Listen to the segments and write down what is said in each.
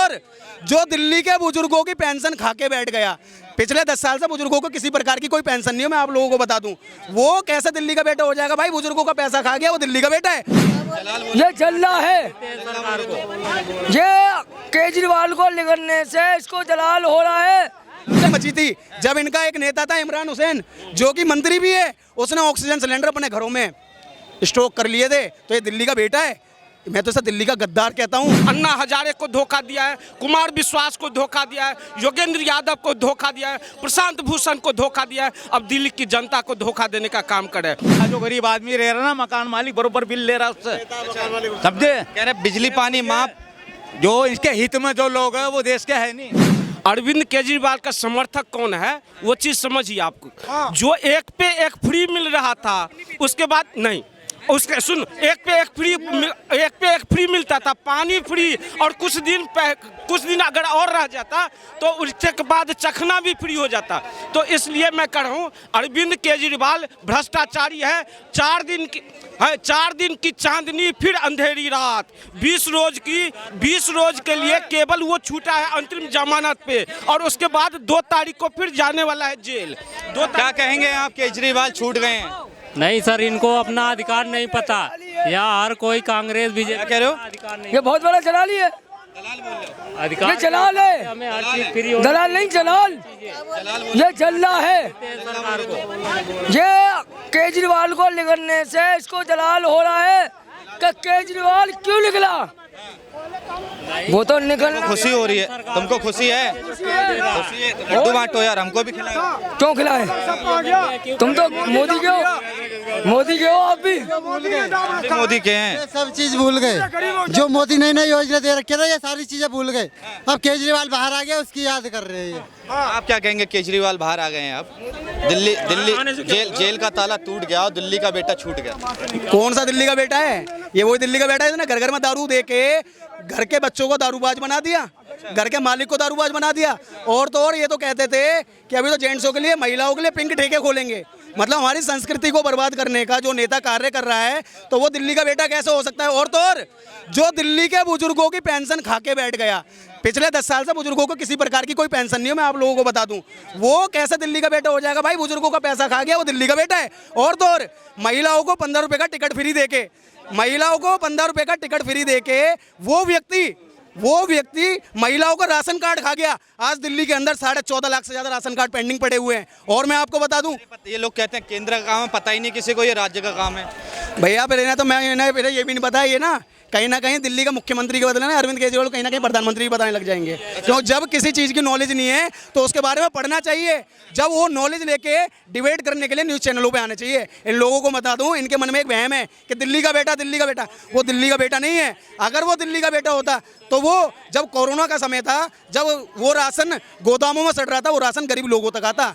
और जो दिल्ली के बुजुर्गों की पेंशन खा के बैठ गया, पिछले 10 साल से बुजुर्गों को किसी प्रकार की कोई पेंशन नहीं है, मैं आप लोगों को बता दूं, वो कैसे दिल्ली का बेटा हो जाएगा? भाई बुजुर्गों का पैसा खा गया, वो दिल्ली का बेटा है। ये जल रहा है, ये केजरीवाल को निगलने से इसको जलाल हो रहा है। मची थी जब इनका एक नेता था इमरान हुसैन, जो कि मंत्री भी है, उसने ऑक्सीजन सिलेंडर अपने घरों में स्टॉक कर लिए थे, तो ये दिल्ली का बेटा है। मैं तो इसे दिल्ली का गद्दार कहता हूँ। अन्ना हजारे को धोखा दिया है, कुमार विश्वास को धोखा दिया है, योगेंद्र यादव को धोखा दिया है, प्रशांत भूषण को धोखा दिया है, अब दिल्ली की जनता को धोखा देने का काम करे। जो गरीब आदमी रह रहा ना, मकान मालिक बरोबर बिल ले रहा उससे, समझे? कह रहे बिजली पानी माफ, जो इसके हित में जो लोग हैं वो देश के है नहीं। अरविंद केजरीवाल का समर्थक कौन है वो चीज समझिए आपको। जो एक पे एक फ्री मिल रहा था, उसके बाद नहीं, उसके सुन, एक पे एक फ्री मिलता था, पानी फ्री, और कुछ दिन अगर और रह जाता तो उसके बाद चखना भी फ्री हो जाता। तो इसलिए मैं कह रहा हूँ अरविंद केजरीवाल भ्रष्टाचारी है। 4 दिन की चांदनी फिर अंधेरी रात, 20 रोज के लिए केवल वो छूटा है अंतरिम जमानत पे, और उसके बाद 2 तारीख को फिर जाने वाला है जेल। क्या कहेंगे आप, केजरीवाल छूट गए हैं? नहीं सर, इनको अपना अधिकार नहीं पता, या हर कोई कांग्रेस बीजेपी कह रहे हो? अधिकार नहीं, ये बहुत बड़ा जलाल है, अधिकार ये जलाल है, हमें हर चीज फ्री हो। दलाल नहीं जलाल, ये जल रहा है, ये केजरीवाल को निगलने से इसको जलाल हो रहा है। कि केजरीवाल क्यों निकला? वो तो निकल, खुशी हो रही है, तुमको खुशी है? लड्डू बांटो यार, हमको भी खिलाओ। क्यों खिलाए? तुम तो मोदी के हो आप भी। मोदी के हैं, सब चीज भूल गए, जो मोदी नई योजना दे रखे थे ये सारी चीजें भूल गए। अब केजरीवाल बाहर आ गया, उसकी याद कर रहे हैं। आप क्या कहेंगे? केजरीवाल बाहर आ गए हैं, अब दिल्ली जेल का ताला टूट गया और दिल्ली का बेटा छूट गया। कौन सा दिल्ली का बेटा है? ये वही दिल्ली का बेटा है जिसने घर घर में दारू दे के घर के बच्चों को दारूबाज बना दिया, घर के मालिक को दारूबाज बना दिया। और तो और ये तो कहते थे कि अभी तो जेंट्सों के लिए, महिलाओं के लिए पिंक ठेके खोलेंगे। मतलब हमारी संस्कृति को बर्बाद करने का जो नेता कार्य कर रहा है, तो वो दिल्ली का बेटा कैसे हो सकता है? और तो और जो दिल्ली के बुजुर्गों की पेंशन खा के बैठ गया, पिछले 10 साल से बुजुर्गों को किसी प्रकार की कोई पेंशन नहीं है, मैं आप लोगों को बता दूं, वो कैसे दिल्ली का बेटा हो जाएगा? भाई बुजुर्गों का पैसा खा गया, वो दिल्ली का बेटा है। और तो और महिलाओं को 15 रुपए का टिकट फ्री देके, वो व्यक्ति महिलाओं का राशन कार्ड खा गया। आज दिल्ली के अंदर 14.5 लाख से ज्यादा राशन कार्ड पेंडिंग पड़े हुए हैं। और मैं आपको बता दूं, ये लोग कहते हैं केंद्र का काम है, पता ही नहीं किसी को ये राज्य का काम है। भैया पहले तो मैं ये भी नहीं पता है, ये ना कहीं दिल्ली का मुख्यमंत्री के बदले ना अरविंद केजरीवाल कहीं ना कहीं प्रधानमंत्री भी बताने लग जाएंगे। क्यों? जब किसी चीज़ की नॉलेज नहीं है तो उसके बारे में पढ़ना चाहिए। जब वो नॉलेज लेके डिबेट करने के लिए न्यूज़ चैनलों पे आने चाहिए। इन लोगों को बता दूं, इनके मन में एक वहम है कि दिल्ली का बेटा, वो दिल्ली का बेटा नहीं है। अगर वो दिल्ली का बेटा होता तो वो जब कोरोना का समय था, जब वो राशन गोदामों में सड़ रहा था, वो राशन गरीब लोगों तक आता।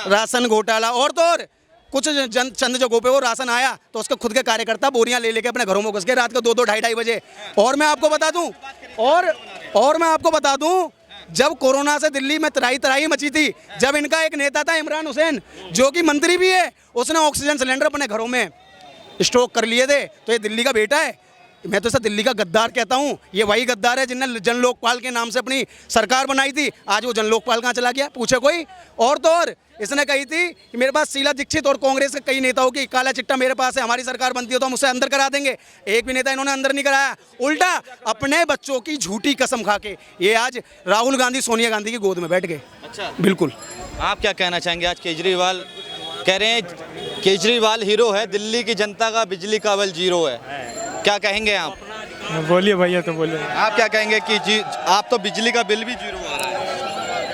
राशन घोटाला। और तो और कुछ चंद जगहों पे वो राशन आया तो उसके खुद के कार्यकर्ता बोरियां ले लेके अपने घरों में घुस गए रात को 2-2, 2:30 बजे। और मैं आपको बता दूं, जब कोरोना से दिल्ली में तराई मची थी, जब इनका एक नेता था इमरान हुसैन, जो कि मंत्री भी है, उसने ऑक्सीजन सिलेंडर अपने घरों में स्टॉक कर लिए थे, तो ये दिल्ली का बेटा है। मैं तो इसे दिल्ली का गद्दार कहता हूँ। ये वही गद्दार है जिनने जन लोकपाल के नाम से अपनी सरकार बनाई थी। आज वो जन लोकपाल कहाँ चला गया, पूछे कोई? और तो और इसने कही थी कि मेरे पास शीला दीक्षित और कांग्रेस के कई नेताओं की काला चिट्ठा मेरे पास है, हमारी सरकार बनती है तो हम उसे अंदर करा देंगे। एक भी नेता इन्होंने अंदर नहीं कराया, उल्टा अपने बच्चों की झूठी कसम खा के ये आज राहुल गांधी, सोनिया गांधी की गोद में बैठ गए। अच्छा, बिल्कुल। आप क्या कहना चाहेंगे? आज केजरीवाल कह रहे हैं केजरीवाल हीरो है, दिल्ली की जनता का बिजली का बिल 0 है, क्या कहेंगे आप? बोलिए भैया, तो बोलिए। आप क्या कहेंगे कि आप तो बिजली का बिल भी 0 आ रहा है?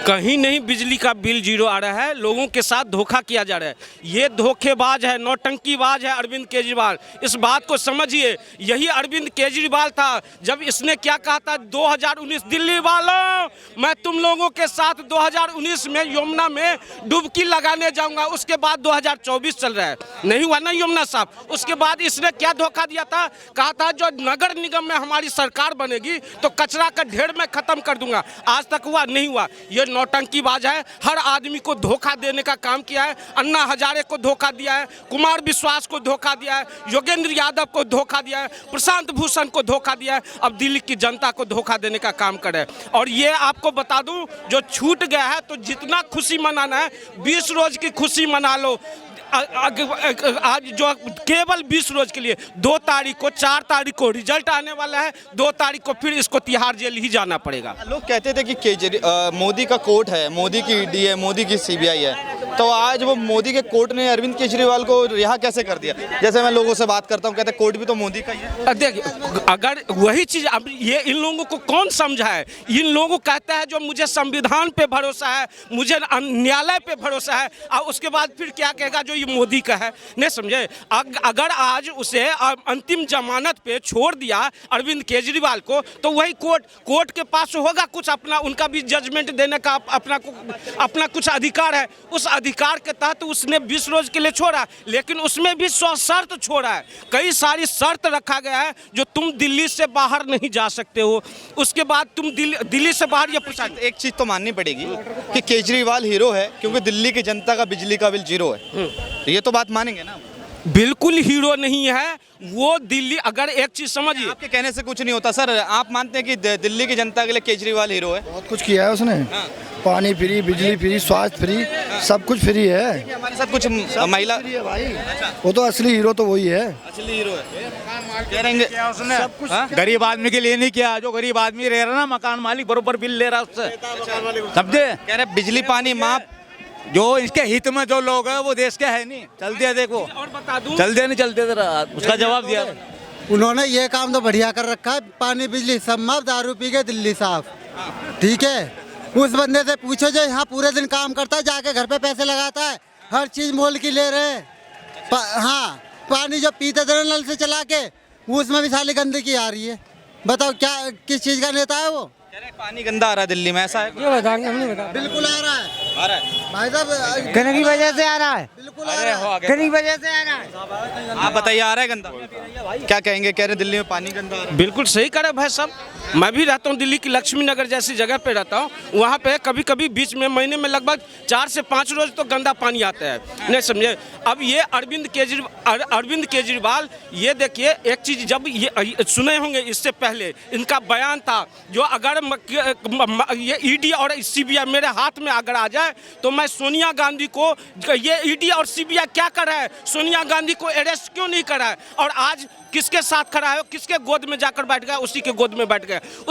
कहीं नहीं बिजली का बिल 0 आ रहा है, लोगों के साथ धोखा किया जा रहा है। ये धोखेबाज है, नौटंकीबाज है अरविंद केजरीवाल। इस बात को समझिए। यही अरविंद केजरीवाल था जब इसने क्या कहा था 2019, दिल्ली वालों मैं तुम लोगों के साथ 2019 में यमुना में डुबकी लगाने जाऊंगा। उसके बाद 2024 चल रहा है, नहीं हुआ ना यमुना साहब। उसके बाद इसने क्या धोखा दिया था? कहा था जो नगर निगम में हमारी सरकार बनेगी तो कचरा का ढेर में खत्म कर दूंगा। आज तक हुआ नहीं हुआ। ये नौटंकीबाज है, हर आदमी को धोखा देने का काम किया है। अन्ना हजारे को धोखा दिया है, कुमार विश्वास को धोखा दिया है, योगेंद्र यादव को धोखा दिया है, प्रशांत भूषण को धोखा दिया है, अब दिल्ली की जनता को धोखा देने का काम करे। और ये आपको बता दूं, जो छूट गया है तो जितना खुशी मनाना है 20 रोज की खुशी मना लो। आज जो केवल 20 रोज के लिए 2 तारीख को 4 तारीख को रिजल्ट आने वाला है, 2 तारीख को फिर इसको तिहाड़ जेल ही जाना पड़ेगा। लोग कहते थे कि मोदी का कोर्ट है, मोदी की ईडी है, मोदी की सीबीआई है, तो आज वो मोदी के कोर्ट ने अरविंद केजरीवाल को रिहा कैसे कर दिया? जैसे मैं लोगों से बात करता हूँ, कहते हैं कोर्ट भी तो मोदी का ही है। देखिए, अगर वही चीज अब ये इन लोगों को कौन समझा है? इन लोगों को कहता है जो मुझे संविधान पे भरोसा है, मुझे न्यायालय पे भरोसा है, और उसके बाद फिर क्या कहेगा जो ये मोदी का है? नहीं समझे? अगर आज उसे अंतिम जमानत पे छोड़ दिया अरविंद केजरीवाल को, तो वही कोर्ट के पास होगा कुछ अपना, उनका भी जजमेंट देने का अपना कुछ अधिकार है। उस अधिकार के तहत उसने 20 रोज के लिए छोड़ा, लेकिन उसमें भी 100 शर्त छोड़ा है। कई सारी शर्त रखा गया है जो तुम दिल्ली से बाहर नहीं जा सकते हो, उसके बाद तुम दिल्ली से बाहर ये पूछा। एक चीज तो माननी पड़ेगी कि केजरीवाल हीरो है, क्योंकि दिल्ली की जनता का बिजली का बिल 0 है। तो ये तो बात मानेंगे ना? बिल्कुल हीरो नहीं है वो। दिल्ली, अगर एक चीज समझिए, आपके कहने से कुछ नहीं होता सर। आप मानते हैं कि दिल्ली की जनता के लिए केजरीवाल हीरो है? बहुत कुछ किया है उसने। पानी फ्री, बिजली फ्री, स्वास्थ्य फ्री, सब कुछ फ्री है। हमारे साथ कुछ महिला, वो तो असली हीरो तो वही है। असली हीरो है कह रहेंगे उसने सब कुछ गरीब आदमी के लिए नहीं किया। जो गरीब आदमी रह रहा ना, मकान मालिक बरोबर बिल ले रहा उससे, समझे? कह रहे बिजली पानी माफ, जो इसके हित में जो लोग हैं वो देश के है नहीं। चल दिया, देखो और बता दूं, चल दिया नहीं चलते जरा उसका जवाब दिया। उन्होंने ये काम तो बढ़िया कर रखा है, पानी बिजली सब माफ, दारू पी के दिल्ली साफ। ठीक है, उस बंदे से पूछो जो यहाँ पूरे दिन काम करता है, जाके घर पे पैसे लगाता है, हर चीज मोल की ले रहे हैं। हाँ, पानी जो पीते थे नल से चला के, उसमें भी साली गंदगी आ रही है। बताओ क्या, किस चीज का नेता है वो? पानी गंदा आ रहा है दिल्ली में, ऐसा है? ये बताएंगे, हम नहीं बता। बिल्कुल आ रहा है आ रहा है भाई साहब, गन्ने की वजह से आ रहा है। बिल्कुल आ रहा है। गन्ने की वजह से आ रहा है। आप बताइए, आ रहा है गंदा? क्या कहेंगे? कह रहे दिल्ली में पानी गंदा आ रहा है। बिल्कुल सही करे भाई साहब। मैं भी रहता हूँ दिल्ली की लक्ष्मी नगर जैसी जगह पे रहता हूँ। वहाँ पे कभी कभी बीच में महीने में लगभग 4 से 5 रोज तो गंदा पानी आता है। नहीं समझे? अब ये अरविंद केजरीवाल, ये देखिए एक चीज़, जब ये सुने होंगे इससे पहले इनका बयान था, जो अगर ये ईडी और सीबीआई मेरे हाथ में अगर आ जाए तो मैं सोनिया गांधी को, ये ईडी और सीबीआई क्या कर रहा है, सोनिया गांधी को अरेस्ट क्यों नहीं करा है? और आज किसके साथ खड़ा है, किसके गोद में जाकर बैठ गया? उसी के गोद में बैठ गया।